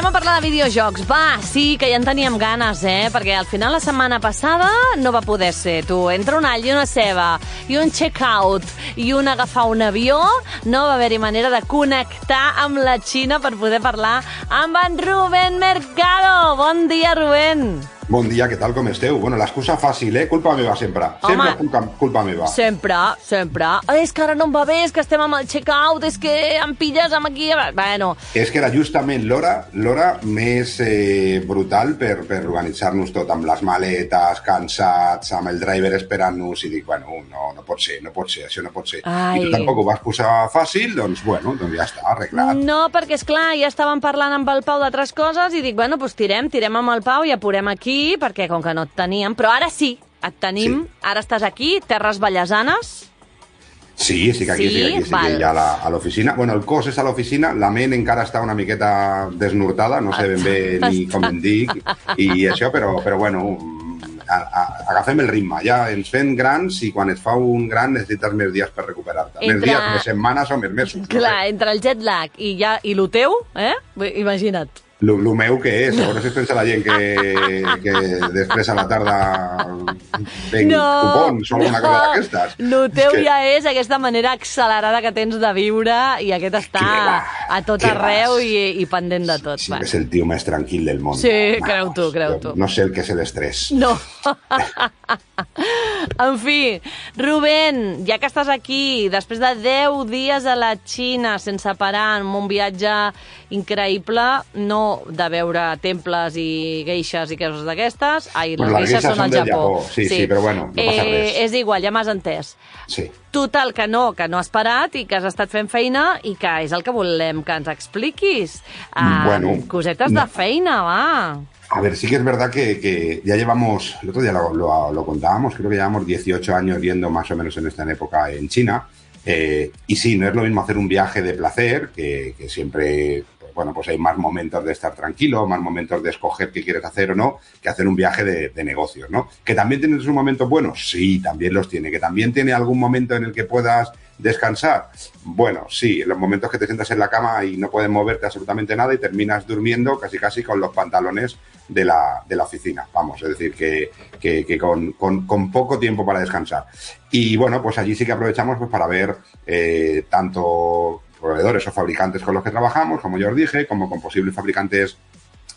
a parlar de videojocs. Va, sí, que ja en teníem ganes, perquè al final la setmana passada no va poder ser, tu. Entre un all i una ceba, i un check-out, i un agafar un avió, no va haver-hi manera de connectar amb la Xina per poder parlar amb en Rubén Mercado. Bon dia, Rubén. Bon dia, què tal, com esteu? Bueno, l'excusa fàcil, culpa meva sempre. Sempre culpa meva. Sempre. És que ara no em va bé, és que estem amb el check-out, és que em pilles amb aquí... Bueno. És que era justament l'hora més brutal per organitzar-nos tot, amb les maletes, cansats, amb el driver esperant-nos, i dic, bueno, no pot ser, això no pot ser. Ai. I tu tampoc ho vas posar fàcil, doncs ja està, arreglat. No, perquè, esclar, ja estàvem parlant amb el Pau d'altres coses i dic, bueno, doncs tirem amb el Pau i apurem aquí, perquè com que no et teníem, però ara sí, et tenim, sí. Ara estàs aquí, Terres Ballasanes. Sí, estic aquí ja a l'oficina. Bueno, el cos és a l'oficina, la ment encara està una miqueta desnortada, no sé ben bé ni com en dic, i això, però bueno, agafem el ritme, ja ens fem grans i quan et fa un gran necessites més dies per recuperar-te. Més dies, més setmanes o més mesos. Clar, entre el jet lag i lo teu, imagina't. Lo meu que és, llavors es pensa la gent que després a la tarda venc cupons o alguna cosa d'aquestes. Lo teu ja és aquesta manera accelerada que tens de viure i aquest estar a tot arreu i pendent de tot. Sí, és el tio més tranquil del món. Sí, creu tu. No sé el que és l'estrès. No. En fi, Rubén, ja que estàs aquí, després de 10 dies a la Xina sense parar, amb un viatge increïble, no de veure temples i geixes i coses d'aquestes. Ai, les geixes són al Japó. Sí, però bueno, no passa res. És igual, ja m'has entès. Sí. Total, que no has parat i que has estat fent feina i que és el que volem que ens expliquis. Cosetes de feina, va. A ver, sí que es verdad que ya llevamos, el otro día lo contábamos, creo que llevamos 18 años yendo más o menos en esta época en China. Y sí, no es lo mismo hacer un viaje de placer, que siempre, pues hay más momentos de estar tranquilo, más momentos de escoger qué quieres hacer o no, que hacer un viaje de negocios, ¿no? ¿Que también tiene sus momentos buenos? Sí, también los tiene. ¿Que también tiene algún momento en el que puedas descansar? Bueno, sí, en los momentos que te sientas en la cama y no puedes moverte absolutamente nada y terminas durmiendo casi con los pantalones de la oficina. Vamos, es decir, que con poco tiempo para descansar. Y bueno, pues allí sí que aprovechamos pues para ver tanto proveedores o fabricantes con los que trabajamos, como ya os dije, como con posibles fabricantes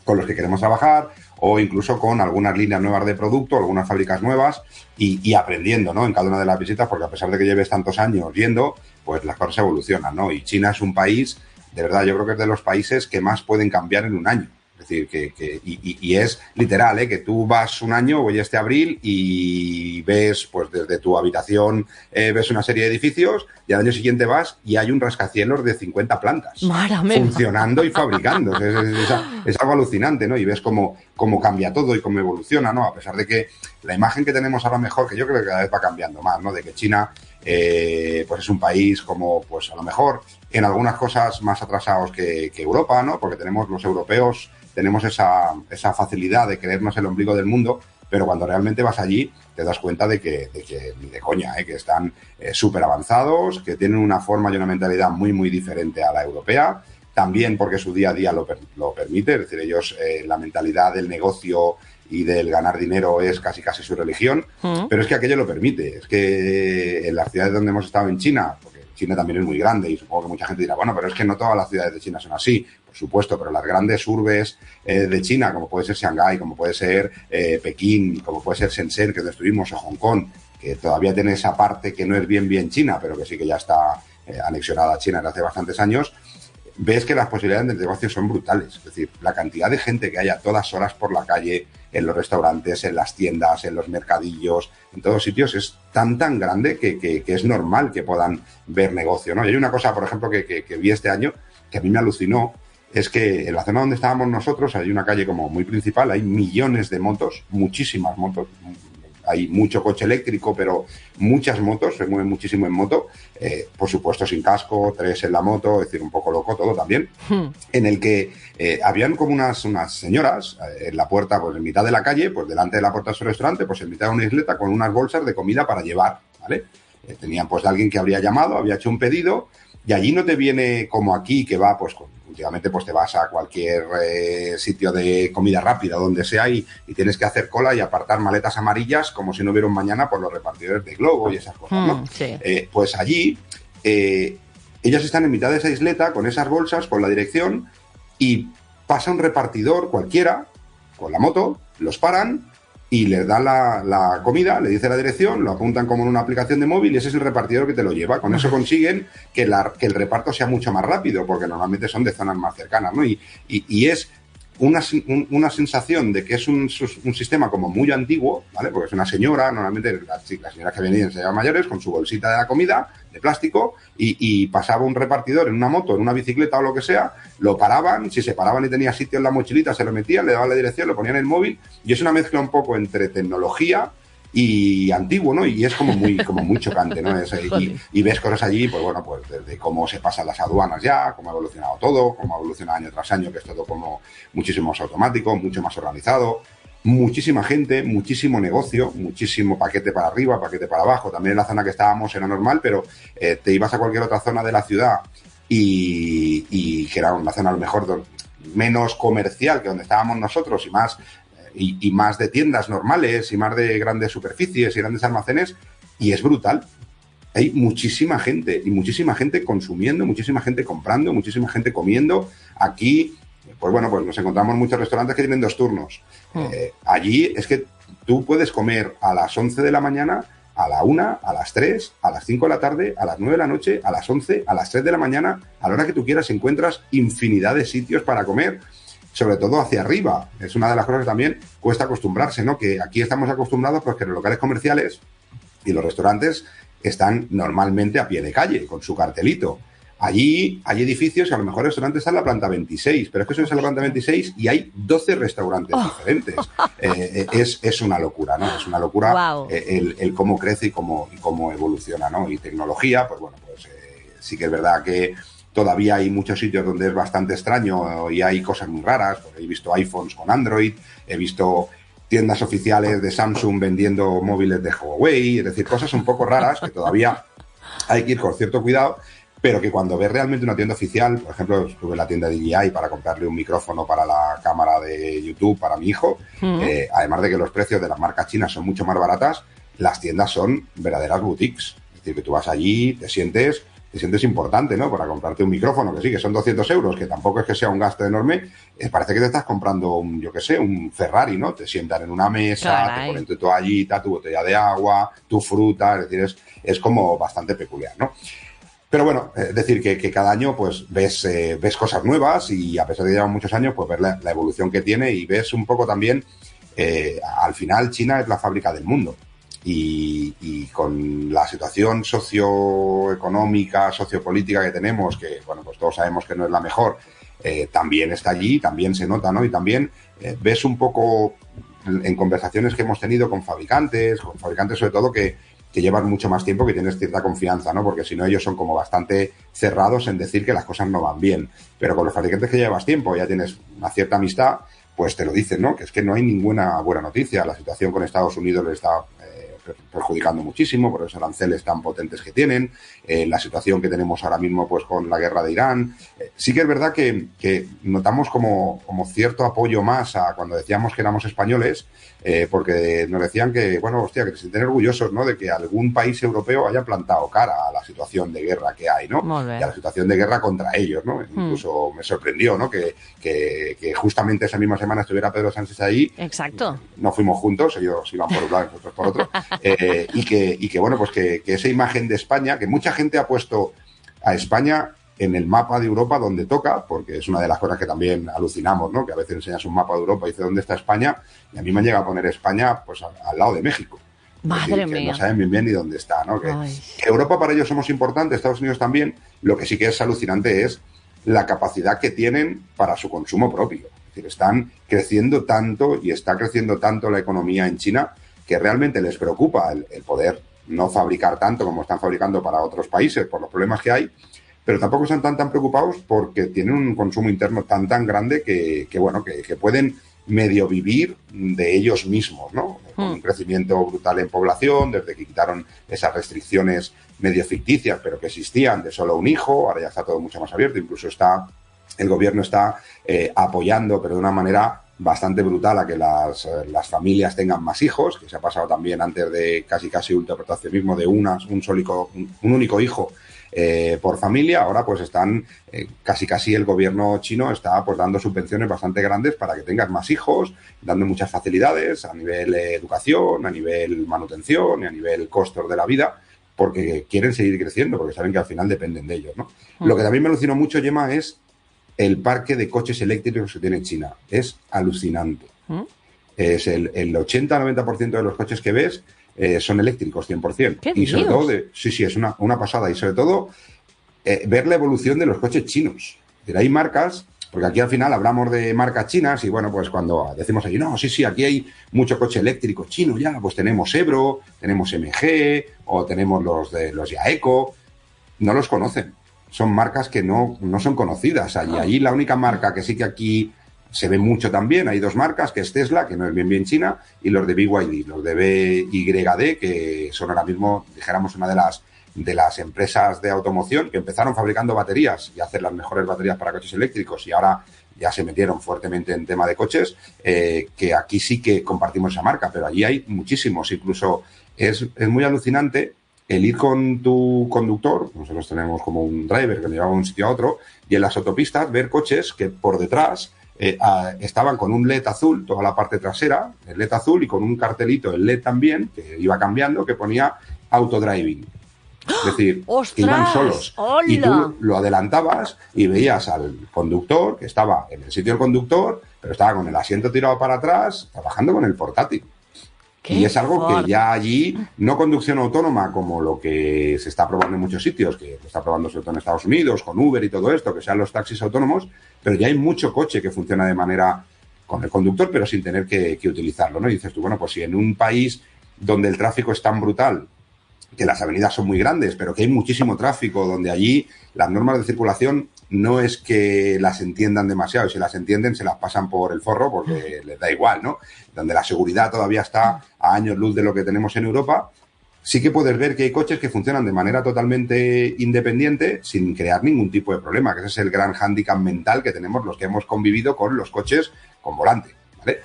con los que queremos trabajar, o incluso con algunas líneas nuevas de producto, algunas fábricas nuevas, y aprendiendo, ¿no?, en cada una de las visitas, porque a pesar de que lleves tantos años yendo, pues las cosas evolucionan, ¿no? Y China es un país, de verdad, yo creo que es de los países que más pueden cambiar en un año. Es decir, y es literal, que tú vas un año, hoy este abril, y ves, pues desde tu habitación, ves una serie de edificios, y al año siguiente vas y hay un rascacielos de 50 plantas. Funcionando y fabricando. Es algo alucinante, ¿no? Y ves cómo cambia todo y cómo evoluciona, ¿no? A pesar de que la imagen que tenemos ahora mejor, que yo creo que cada vez va cambiando más, ¿no? De que China, pues es un país como, pues a lo mejor, en algunas cosas más atrasados que Europa, ¿no? Porque los europeos tenemos esa facilidad de creernos el ombligo del mundo, pero cuando realmente vas allí te das cuenta de que ni de coña, que están súper avanzados, que tienen una forma y una mentalidad muy, muy diferente a la europea, también porque su día a día lo permite, es decir, ellos, la mentalidad del negocio y del ganar dinero es casi su religión, pero es que aquello lo permite. Es que en las ciudades donde hemos estado en China, porque China también es muy grande y supongo que mucha gente dirá, bueno, pero es que no todas las ciudades de China son así. Por supuesto, pero las grandes urbes de China, como puede ser Shanghái, como puede ser Pekín, como puede ser Shenzhen, que donde estuvimos, o Hong Kong, que todavía tiene esa parte que no es bien China, pero que sí que ya está anexionada a China desde hace bastantes años, ves que las posibilidades de negocio son brutales. Es decir, la cantidad de gente que hay a todas horas por la calle, en los restaurantes, en las tiendas, en los mercadillos, en todos sitios, es tan grande que es normal que puedan ver negocio, ¿no? Y hay una cosa, por ejemplo, que vi este año, que a mí me alucinó, es que en la zona donde estábamos nosotros hay una calle como muy principal, hay millones de motos, muchísimas motos, hay mucho coche eléctrico, pero muchas motos, se mueven muchísimo en moto, por supuesto sin casco, 3 en la moto, es decir, un poco loco todo también, en el que habían como unas señoras en la puerta, pues en mitad de la calle, pues delante de la puerta de su restaurante, pues en mitad de una isleta con unas bolsas de comida para llevar, ¿vale? Tenían pues de alguien que habría llamado, había hecho un pedido Y allí no te viene como aquí, que va, pues últimamente pues te vas a cualquier sitio de comida rápida, donde sea, y tienes que hacer cola y apartar maletas amarillas como si no hubiera un mañana por los repartidores de Globo y esas cosas, ¿no? Sí. Pues allí ellos están en mitad de esa isleta con esas bolsas, con la dirección, y pasa un repartidor cualquiera con la moto, los paran y les dan la comida, le dice la dirección, lo apuntan como en una aplicación de móvil y ese es el repartidor que te lo lleva. Con eso consiguen que el reparto sea mucho más rápido, porque normalmente son de zonas más cercanas, ¿no? Y es una sensación de que es un sistema como muy antiguo, ¿vale? Porque es una señora, normalmente las señoras que venían señoras mayores, con su bolsita de la comida, de plástico, y pasaba un repartidor en una moto, en una bicicleta o lo que sea, lo paraban, si se paraban y tenía sitio en la mochilita, se lo metían, le daban la dirección, lo ponían en el móvil, y es una mezcla un poco entre tecnología y antiguo, ¿no? Y es como muy chocante, ¿no? Y ves cosas allí, pues bueno, pues desde cómo se pasan las aduanas ya, cómo ha evolucionado todo, cómo ha evolucionado año tras año, que es todo como muchísimo más automático, mucho más organizado, muchísima gente, muchísimo negocio, muchísimo paquete para arriba, paquete para abajo. También en la zona que estábamos era normal, pero te ibas a cualquier otra zona de la ciudad y que era una zona a lo mejor menos comercial que donde estábamos nosotros y más de tiendas normales y más de grandes superficies y grandes almacenes, y es brutal. Hay muchísima gente y muchísima gente consumiendo, muchísima gente comprando, muchísima gente comiendo. Aquí, pues bueno, pues nos encontramos muchos restaurantes que tienen 2 turnos. Allí es que tú puedes comer a las 11 de la mañana, a la 1, a las 3, a las 5 de la tarde, a las 9 de la noche, a las 11, a las 3 de la mañana, a la hora que tú quieras encuentras infinidad de sitios para comer. Sobre todo hacia arriba. Es una de las cosas que también cuesta acostumbrarse, ¿no? Que aquí estamos acostumbrados porque los locales comerciales y los restaurantes están normalmente a pie de calle, con su cartelito. Allí hay edificios que a lo mejor el restaurante está en la planta 26, pero es que eso es en la planta 26 y hay 12 restaurantes diferentes. Es una locura, ¿no? Es una locura. Wow. El cómo crece y cómo evoluciona, ¿no? Y tecnología, pues bueno, pues sí que es verdad que todavía hay muchos sitios donde es bastante extraño y hay cosas muy raras. He visto iPhones con Android, he visto tiendas oficiales de Samsung vendiendo móviles de Huawei, es decir, cosas un poco raras que todavía hay que ir con cierto cuidado, pero que cuando ves realmente una tienda oficial, por ejemplo, estuve en la tienda de DJI para comprarle un micrófono para la cámara de YouTube para mi hijo, además de que los precios de las marcas chinas son mucho más baratas, las tiendas son verdaderas boutiques. Es decir, que tú vas allí, te sientes importante, ¿no? Para comprarte un micrófono, que sí, que son 200 euros, que tampoco es que sea un gasto enorme, parece que te estás comprando un Ferrari, ¿no? Te sientan en una mesa, Caray. Te ponen tu toallita, tu botella de agua, tu fruta, es decir, es como bastante peculiar, ¿no? Pero bueno, es decir, que cada año pues ves cosas nuevas y a pesar de que llevan muchos años, pues ves la evolución que tiene y ves un poco también, al final China es la fábrica del mundo. Y con la situación socioeconómica, sociopolítica que tenemos, que bueno, pues todos sabemos que no es la mejor, también está allí, también se nota, ¿no? Y también ves un poco en conversaciones que hemos tenido con fabricantes sobre todo que llevan mucho más tiempo, que tienes cierta confianza, ¿no? Porque si no, ellos son como bastante cerrados en decir que las cosas no van bien. Pero con los fabricantes que llevas tiempo, ya tienes una cierta amistad, pues te lo dicen, ¿no? Que es que no hay ninguna buena noticia. La situación con Estados Unidos le está perjudicando muchísimo por esos aranceles tan potentes que tienen, la situación que tenemos ahora mismo pues con la guerra de Irán. Sí que es verdad que notamos como cierto apoyo más a cuando decíamos que éramos españoles, porque nos decían que, bueno, hostia, que se sienten orgullosos, ¿no? De que algún país europeo haya plantado cara a la situación de guerra que hay, ¿no? Y a la situación de guerra contra ellos, ¿no? Incluso me sorprendió, ¿no? Que justamente esa misma semana estuviera Pedro Sánchez ahí. Exacto. No fuimos juntos, ellos iban por un lado y nosotros por otro. Y que bueno, pues que esa imagen de España, que mucha gente ha puesto a España en el mapa de Europa donde toca, porque es una de las cosas que también alucinamos, ¿no? Que a veces enseñas un mapa de Europa y dices dónde está España, y a mí me han llegado a poner España pues al lado de México. Madre mía. Que no saben bien ni dónde está, ¿no? Que Europa para ellos somos importantes, Estados Unidos también. Lo que sí que es alucinante es la capacidad que tienen para su consumo propio. Es decir, están creciendo tanto y está creciendo tanto la economía en China que realmente les preocupa el poder no fabricar tanto como están fabricando para otros países por los problemas que hay, pero tampoco están tan preocupados porque tienen un consumo interno tan grande que pueden medio vivir de ellos mismos, ¿no? Con un crecimiento brutal en población, desde que quitaron esas restricciones medio ficticias, pero que existían, de solo un hijo, ahora ya está todo mucho más abierto, incluso el gobierno está apoyando, pero de una manera bastante brutal, a que las familias tengan más hijos, que se ha pasado también antes de casi ultraproteccionismo de un único hijo por familia. Ahora pues están casi el gobierno chino está pues dando subvenciones bastante grandes para que tengas más hijos, dando muchas facilidades a nivel educación, a nivel manutención y a nivel costos de la vida, porque quieren seguir creciendo, porque saben que al final dependen de ellos, ¿no? Lo que también me alucinó mucho, Gemma, es el parque de coches eléctricos que tiene China. Es alucinante. Es el 80-90% de los coches que ves son eléctricos, 100%. Y sobre todo, sí, es una pasada. Y sobre todo, ver la evolución de los coches chinos. Pero hay marcas, porque aquí al final hablamos de marcas chinas y bueno, pues cuando decimos allí, no, sí, aquí hay mucho coche eléctrico chino ya, pues tenemos Ebro, tenemos MG o tenemos los Yaeco. No los conocen. Son marcas que no son conocidas allí. Allí la única marca que sí que aquí se ve mucho también, hay dos marcas, que es Tesla, que no es bien china, y los de BYD, los de BYD, que son ahora mismo, dijéramos, una de las empresas de automoción que empezaron fabricando baterías y hacer las mejores baterías para coches eléctricos, y ahora ya se metieron fuertemente en tema de coches, que aquí sí que compartimos esa marca, pero allí hay muchísimos. Incluso es muy alucinante el ir con tu conductor. Nosotros tenemos como un driver que nos lleva de un sitio a otro, y en las autopistas ver coches que por detrás estaban con un LED azul, toda la parte trasera, el LED azul, y con un cartelito, el LED también, que iba cambiando, que ponía autodriving. Es decir, que iban solos. ¡Hola! Y tú lo adelantabas y veías al conductor, que estaba en el sitio del conductor, pero estaba con el asiento tirado para atrás, trabajando con el portátil. Y es algo que ya allí, no conducción autónoma como lo que se está probando en muchos sitios, que lo está probando sobre todo en Estados Unidos, con Uber y todo esto, que sean los taxis autónomos, pero ya hay mucho coche que funciona de manera con el conductor, pero sin tener que utilizarlo, ¿no? Y dices tú, bueno, pues si en un país donde el tráfico es tan brutal, que las avenidas son muy grandes, pero que hay muchísimo tráfico, donde allí las normas de circulación no es que las entiendan demasiado, si las entienden se las pasan por el forro porque les da igual, ¿no? Donde la seguridad todavía está a años luz de lo que tenemos en Europa, sí que puedes ver que hay coches que funcionan de manera totalmente independiente sin crear ningún tipo de problema, que ese es el gran hándicap mental que tenemos los que hemos convivido con los coches con volante, ¿vale?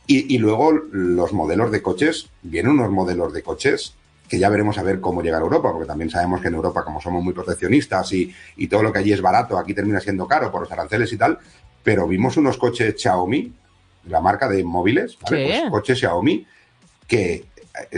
Y luego los modelos de coches, vienen unos modelos de coches que ya veremos a ver cómo llega a Europa, porque también sabemos que en Europa, como somos muy proteccionistas y todo lo que allí es barato, aquí termina siendo caro por los aranceles y tal, pero vimos unos coches Xiaomi, la marca de móviles, ¿vale? Pues coches Xiaomi que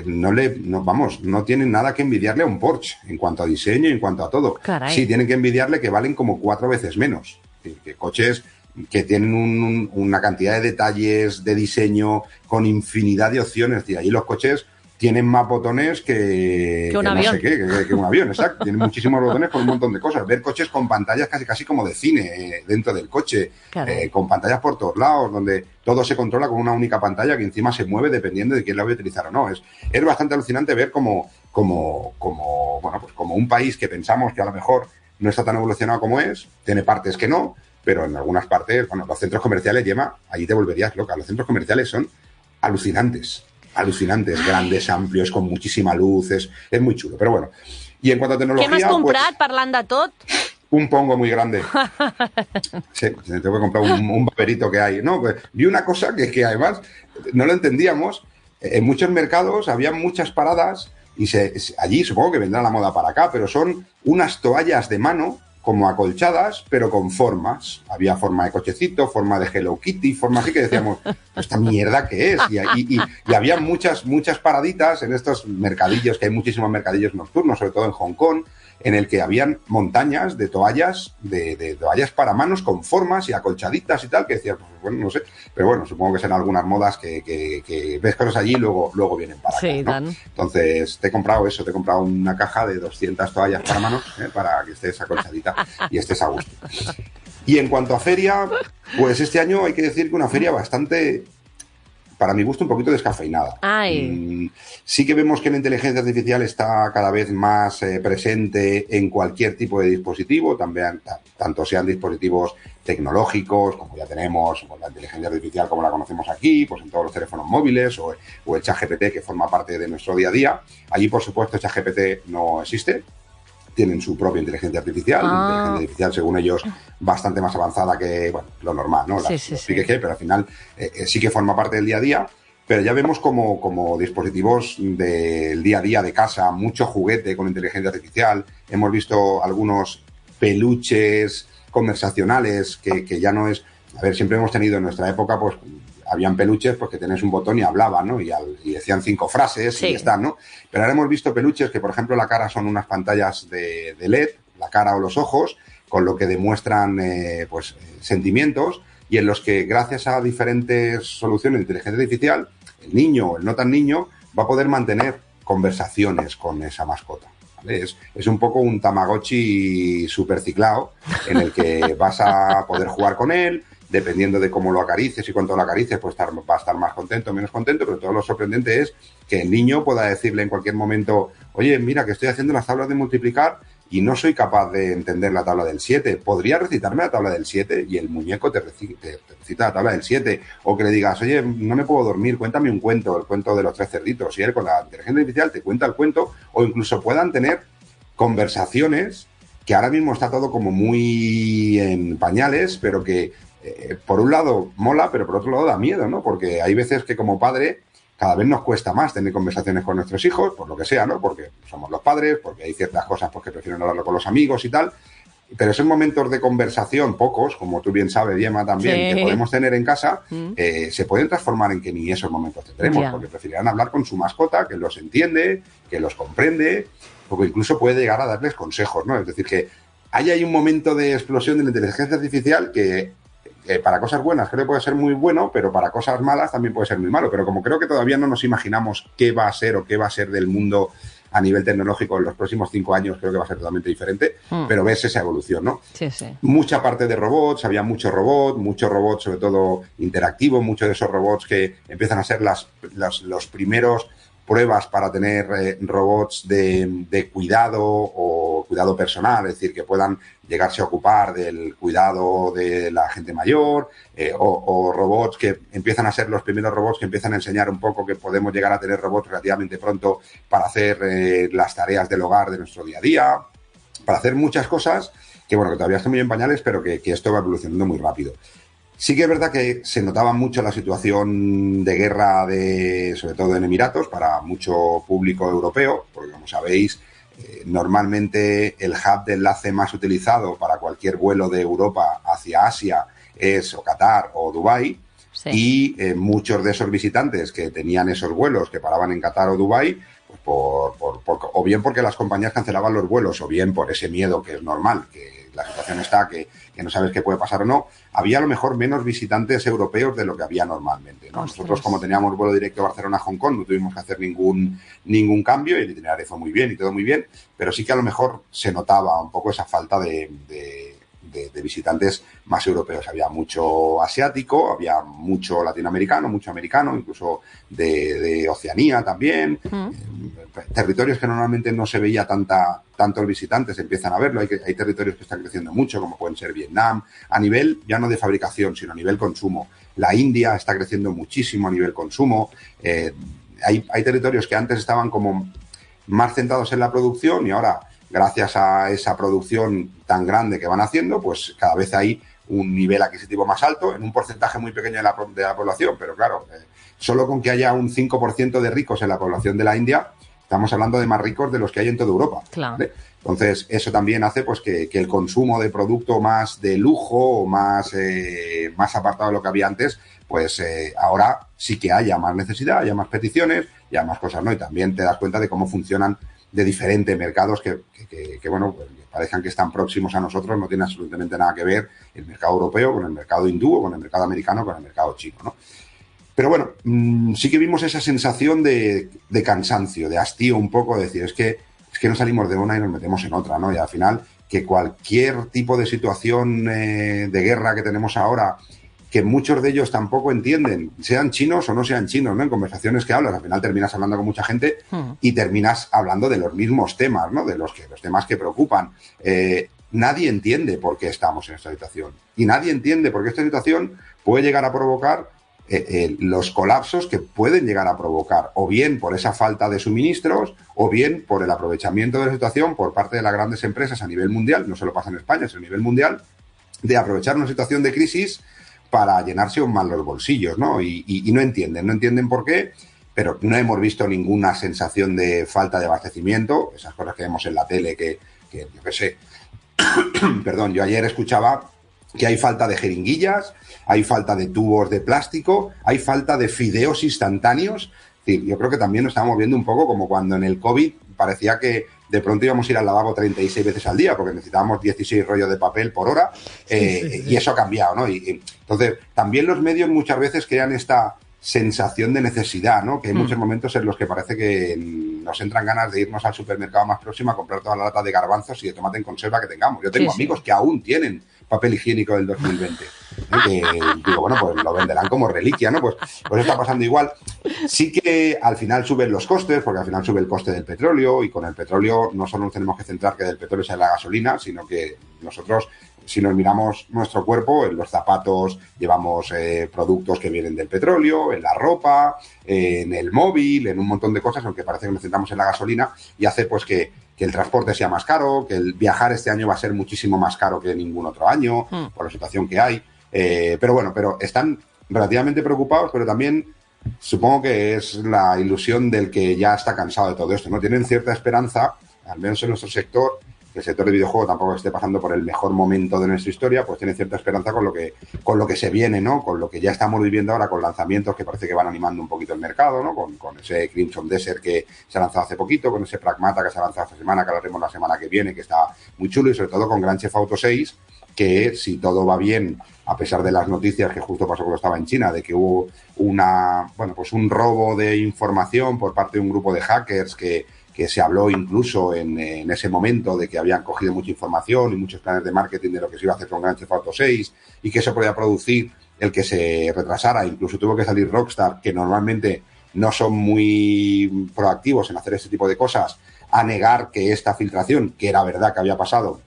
no tienen nada que envidiarle a un Porsche en cuanto a diseño y en cuanto a todo. Caray. Sí, tienen que envidiarle que valen como 4 veces menos. Que coches que tienen una cantidad de detalles de diseño con infinidad de opciones. Y allí los coches tienen más botones que un avión. No sé qué, que un avión, exacto. Tienen muchísimos botones con un montón de cosas. Ver coches con pantallas casi como de cine dentro del coche, con pantallas por todos lados, donde todo se controla con una única pantalla que encima se mueve dependiendo de quién la vaya a utilizar o no. Es bastante alucinante ver como un país que pensamos que a lo mejor no está tan evolucionado como es, tiene partes que no, pero en algunas partes, bueno, los centros comerciales, Gemma, allí te volverías loca. Los centros comerciales son alucinantes, grandes, amplios, con muchísima luz, es muy chulo, pero bueno. Y en cuanto a tecnología... Què m'has comprat, parlant de tot? Un pongo muy grande. Sí, tengo que comprar un vaperito que hay. No, pues, vi una cosa que además no lo entendíamos. En muchos mercados había muchas paradas y allí supongo que vendrá la moda para acá, pero son unas toallas de mano como acolchadas, pero con formas. Había forma de cochecito, forma de Hello Kitty, forma así que decíamos, ¿esta mierda qué es? Y había muchas paraditas en estos mercadillos, que hay muchísimos mercadillos nocturnos, sobre todo en Hong Kong, en el que habían montañas de toallas, de toallas para manos con formas y acolchaditas y tal, que decías, pues, bueno, no sé, pero bueno, supongo que serán algunas modas que ves cosas allí y luego vienen para acá, ¿no? Entonces, te he comprado una caja de 200 toallas para manos, para que estés acolchadita y estés a gusto. Y en cuanto a feria, pues este año hay que decir que una feria bastante para mi gusto, un poquito descafeinada. Sí que vemos que la inteligencia artificial está cada vez más presente en cualquier tipo de dispositivo, también, tanto sean dispositivos tecnológicos, como ya tenemos, pues, la inteligencia artificial como la conocemos aquí, pues en todos los teléfonos móviles, o el ChatGPT, que forma parte de nuestro día a día. Allí, por supuesto, ChatGPT no existe. Tienen su propia inteligencia artificial, inteligencia artificial, según ellos, bastante más avanzada que, bueno, lo normal, ¿no? Pero al final sí que forma parte del día a día. Pero ya vemos como dispositivos del día a día de casa, mucho juguete con inteligencia artificial. Hemos visto algunos peluches conversacionales que ya no es... A ver, siempre hemos tenido en nuestra época, pues, habían peluches pues que tenías un botón y hablaban, ¿no? Y decían 5 frases y ya está, ¿no? Pero ahora hemos visto peluches que, por ejemplo, la cara son unas pantallas de LED, la cara o los ojos, con lo que demuestran sentimientos, y en los que, gracias a diferentes soluciones de inteligencia artificial, el niño o el no tan niño va a poder mantener conversaciones con esa mascota. ¿Vale? Es un poco un Tamagotchi super ciclado, en el que vas a poder jugar con él. Dependiendo de cómo lo acaricies y cuánto lo acaricies, pues va a estar más contento o menos contento, pero todo lo sorprendente es que el niño pueda decirle en cualquier momento: oye, mira, que estoy haciendo las tablas de multiplicar y no soy capaz de entender la tabla del 7. ¿Podría recitarme la tabla del 7? Y el muñeco te recita la tabla del 7. O que le digas: oye, no me puedo dormir, cuéntame un cuento, el cuento de los 3 cerditos. Y él, con la inteligencia artificial, te cuenta el cuento, o incluso puedan tener conversaciones, que ahora mismo está todo como muy en pañales, pero que por un lado mola, pero por otro lado da miedo, ¿no? Porque hay veces que, como padre, cada vez nos cuesta más tener conversaciones con nuestros hijos, por lo que sea, ¿no? Porque somos los padres, porque hay ciertas cosas pues, que prefieren hablarlo con los amigos y tal. Pero esos momentos de conversación, pocos, como tú bien sabes, Gemma, también, que podemos tener en casa, se pueden transformar en que ni esos momentos tendremos, porque preferirán hablar con su mascota, que los entiende, que los comprende, o que incluso puede llegar a darles consejos, ¿no? Es decir, que hay un momento de explosión de la inteligencia artificial que para cosas buenas creo que puede ser muy bueno, pero para cosas malas también puede ser muy malo. Pero como creo que todavía no nos imaginamos qué va a ser o qué va a ser del mundo a nivel tecnológico en los próximos 5 años, creo que va a ser totalmente diferente, pero ves esa evolución, ¿no? Sí, sí. Mucha parte de robots, había mucho robot sobre todo interactivo, muchos de esos robots que empiezan a ser los primeros pruebas para tener robots de cuidado o cuidado personal, es decir, que puedan llegarse a ocupar del cuidado de la gente mayor, o robots que empiezan a ser los primeros robots que empiezan a enseñar un poco que podemos llegar a tener robots relativamente pronto para hacer las tareas del hogar de nuestro día a día, para hacer muchas cosas que, bueno, que todavía están muy en pañales, pero que esto va evolucionando muy rápido. Sí que es verdad que se notaba mucho la situación de guerra, sobre todo en Emiratos, para mucho público europeo, porque, como sabéis, normalmente el hub de enlace más utilizado para cualquier vuelo de Europa hacia Asia es o Qatar o Dubái, y muchos de esos visitantes que tenían esos vuelos que paraban en Qatar o Dubái, pues o bien porque las compañías cancelaban los vuelos, o bien por ese miedo que es normal, que la situación está que no sabes qué puede pasar o no, había a lo mejor menos visitantes europeos de lo que había normalmente, ¿no? Nosotros, como teníamos vuelo directo Barcelona-Hong Kong, no tuvimos que hacer ningún cambio, y el itinerario fue muy bien y todo muy bien, pero sí que a lo mejor se notaba un poco esa falta de visitantes más europeos. Había mucho asiático, había mucho latinoamericano, mucho americano, incluso de Oceanía también. Territorios que normalmente no se veía tantos visitantes empiezan a verlo. Hay territorios que están creciendo mucho, como pueden ser Vietnam, a nivel ya no de fabricación, sino a nivel consumo. La India está creciendo muchísimo a nivel consumo. Hay territorios que antes estaban como más centrados en la producción, y ahora, gracias a esa producción tan grande que van haciendo, pues cada vez hay un nivel adquisitivo más alto en un porcentaje muy pequeño de la población. Pero claro, solo con que haya un 5% de ricos en la población de la India, estamos hablando de más ricos de los que hay en toda Europa. Claro. ¿Vale? Entonces, eso también hace pues que el consumo de producto más de lujo o más apartado de lo que había antes, pues ahora sí que haya más necesidad, haya más peticiones y haya más cosas, ¿no? Y también te das cuenta de cómo funcionan de diferentes mercados que bueno, pues, parezcan que están próximos a nosotros. No tiene absolutamente nada que ver el mercado europeo con el mercado hindú, o con el mercado americano, con el mercado chino, ¿no? Pero bueno, sí que vimos esa sensación de cansancio, de hastío un poco, de decir, es que no salimos de una y nos metemos en otra, ¿no? Y al final, que cualquier tipo de situación de guerra que tenemos ahora, que muchos de ellos tampoco entienden, sean chinos o no sean chinos, ¿no? En conversaciones que hablas, al final terminas hablando con mucha gente y terminas hablando de los mismos temas, ¿no? De los temas que preocupan. Nadie entiende por qué estamos en esta situación. Y nadie entiende por qué esta situación puede llegar a provocar los colapsos que pueden llegar a provocar, o bien por esa falta de suministros, o bien por el aprovechamiento de la situación por parte de las grandes empresas a nivel mundial, no solo pasa en España, es a nivel mundial, de aprovechar una situación de crisis para llenarse aún más los bolsillos, ¿no? Y no entienden por qué, pero no hemos visto ninguna sensación de falta de abastecimiento, esas cosas que vemos en la tele que yo qué sé, perdón, yo ayer escuchaba que hay falta de jeringuillas, hay falta de tubos de plástico, hay falta de fideos instantáneos. Es decir, yo creo que también nos estamos viendo un poco como cuando en el COVID parecía que de pronto íbamos a ir al lavabo 36 veces al día porque necesitábamos 16 rollos de papel por hora, sí. Y eso ha cambiado, ¿no? Y entonces, también los medios muchas veces crean esta sensación de necesidad, ¿no? Que hay muchos momentos en los que parece que nos entran ganas de irnos al supermercado más próximo a comprar toda la lata de garbanzos y de tomate en conserva que tengamos. Yo tengo amigos que aún tienen papel higiénico del 2020. Que digo, bueno, pues lo venderán como reliquia, ¿no? Pues está pasando igual. Sí que al final suben los costes, porque al final sube el coste del petróleo, y con el petróleo no solo nos tenemos que centrar que del petróleo sea la gasolina, sino que nosotros, si nos miramos nuestro cuerpo, en los zapatos llevamos productos que vienen del petróleo, en la ropa, en el móvil, en un montón de cosas, aunque parece que nos centramos en la gasolina, y hace pues que el transporte sea más caro, que el viajar este año va a ser muchísimo más caro que ningún otro año, por la situación que hay. Pero están relativamente preocupados, pero también supongo que es la ilusión del que ya está cansado de todo esto, ¿no? Tienen cierta esperanza, al menos en nuestro sector, que el sector de videojuego tampoco esté pasando por el mejor momento de nuestra historia, pues tienen cierta esperanza con lo que se viene, ¿no? Con lo que ya estamos viviendo ahora, con lanzamientos que parece que van animando un poquito el mercado, ¿no? Con ese Crimson Desert que se ha lanzado hace poquito, con ese Pragmata que se ha lanzado esta semana, que hablaremos la semana que viene, que está muy chulo, y sobre todo con Grand Theft Auto 6, que si todo va bien, a pesar de las noticias que justo pasó cuando estaba en China, de que hubo un robo de información por parte de un grupo de hackers que se habló incluso en ese momento de que habían cogido mucha información y muchos planes de marketing de lo que se iba a hacer con Grand Theft Auto 6 y que eso podía producir el que se retrasara. Incluso tuvo que salir Rockstar, que normalmente no son muy proactivos en hacer este tipo de cosas, a negar que esta filtración, que era verdad que había pasado,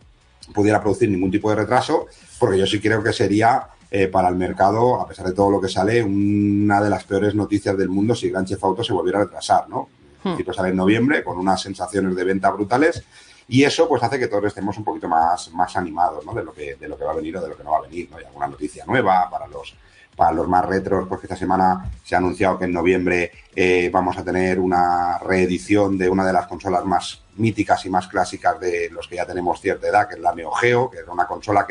pudiera producir ningún tipo de retraso, porque yo sí creo que sería para el mercado, a pesar de todo lo que sale, una de las peores noticias del mundo si Grand Theft Auto se volviera a retrasar, ¿no? En principio sale en noviembre con unas sensaciones de venta brutales y eso pues hace que todos estemos un poquito más animados, ¿no? de lo que va a venir o de lo que no va a venir, ¿no? Hay alguna noticia nueva para los más retros, pues que esta semana se ha anunciado que en noviembre vamos a tener una reedición de una de las consolas más míticas y más clásicas de los que ya tenemos cierta edad, que es la Neo Geo, que era una consola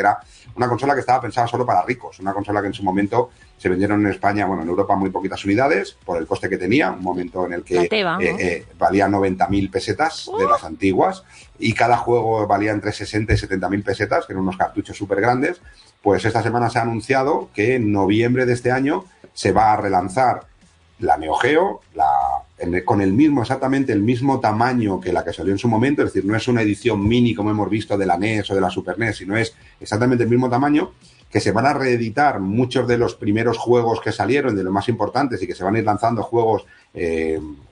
que estaba pensada solo para ricos, una consola que en su momento se vendieron en España, bueno, en Europa muy poquitas unidades por el coste que tenía, un momento en el que valía 90.000 pesetas de las antiguas y cada juego valía entre 60 y 70.000 pesetas, que eran unos cartuchos súper grandes. Pues esta semana se ha anunciado que en noviembre de este año se va a relanzar la Neo Geo, con exactamente el mismo tamaño que la que salió en su momento, es decir, no es una edición mini como hemos visto de la NES o de la Super NES, sino es exactamente el mismo tamaño, que se van a reeditar muchos de los primeros juegos que salieron, de los más importantes, y que se van a ir lanzando juegos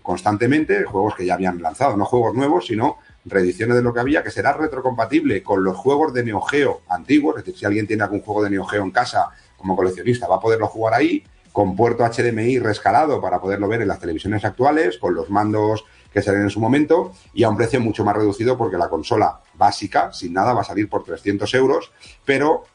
constantemente, juegos que ya habían lanzado, no juegos nuevos, sino reediciones de lo que había, que será retrocompatible con los juegos de Neo Geo antiguos, es decir, si alguien tiene algún juego de Neo Geo en casa como coleccionista, va a poderlo jugar ahí, con puerto HDMI rescalado para poderlo ver en las televisiones actuales, con los mandos que salen en su momento y a un precio mucho más reducido porque la consola básica, sin nada, va a salir por 300 euros, pero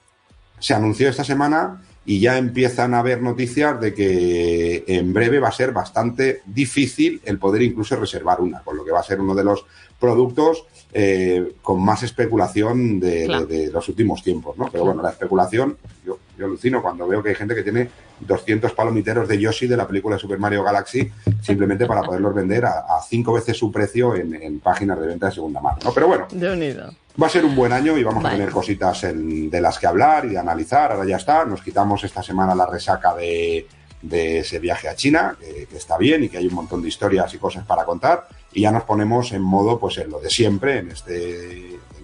se anunció esta semana y ya empiezan a haber noticias de que en breve va a ser bastante difícil el poder incluso reservar una, con lo que va a ser uno de los productos con más especulación de los últimos tiempos, ¿no? Pero bueno, la especulación, yo alucino cuando veo que hay gente que tiene 200 palomiteros de Yoshi de la película de Super Mario Galaxy simplemente para poderlos vender a 5 veces su precio en páginas de venta de segunda mano, ¿no? Pero bueno, va a ser un buen año y vamos a tener cositas de las que hablar y de analizar. Ahora ya está, nos quitamos esta semana la resaca de ese viaje a China, que está bien y que hay un montón de historias y cosas para contar, y ya nos ponemos en modo, pues en lo de siempre, en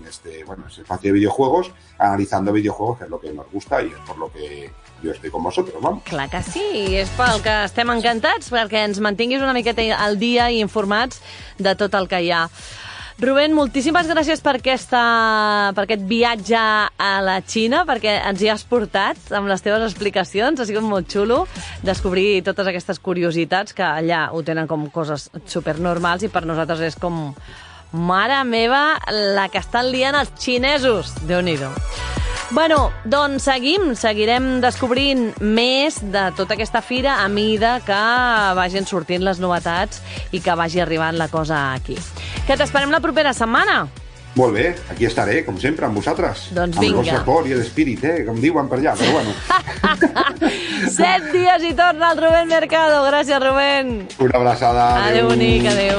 este espacio de videojuegos, analizando videojuegos, que es lo que nos gusta y es por lo que jo estic con vosotros, vamos. Clar que sí, és pel que estem encantats, perquè ens mantinguis una miqueta al dia i informats de tot el que hi ha. Rubén, moltíssimes gràcies per aquest viatge a la Xina, perquè ens hi has portat amb les teves explicacions. Ha sigut molt xulo descobrir totes aquestes curiositats que allà ho tenen com coses supernormals i per nosaltres és com, mare meva, la que estan liant els xinesos. Déu-n'hi-do. Bueno, doncs seguirem descobrint més de tota aquesta fira a mida que vagin sortint les novetats i que vagi arribant la cosa aquí. Que t'esperem la propera setmana. Molt bé, aquí estaré, com sempre, amb vosaltres. Doncs vinga. Amb el vostre cor i l'espírit, com diuen per allà, però bueno. 7 dies i torna el Rubén Mercado. Gràcies, Rubén. Una abraçada. Adéu, bonic, adéu.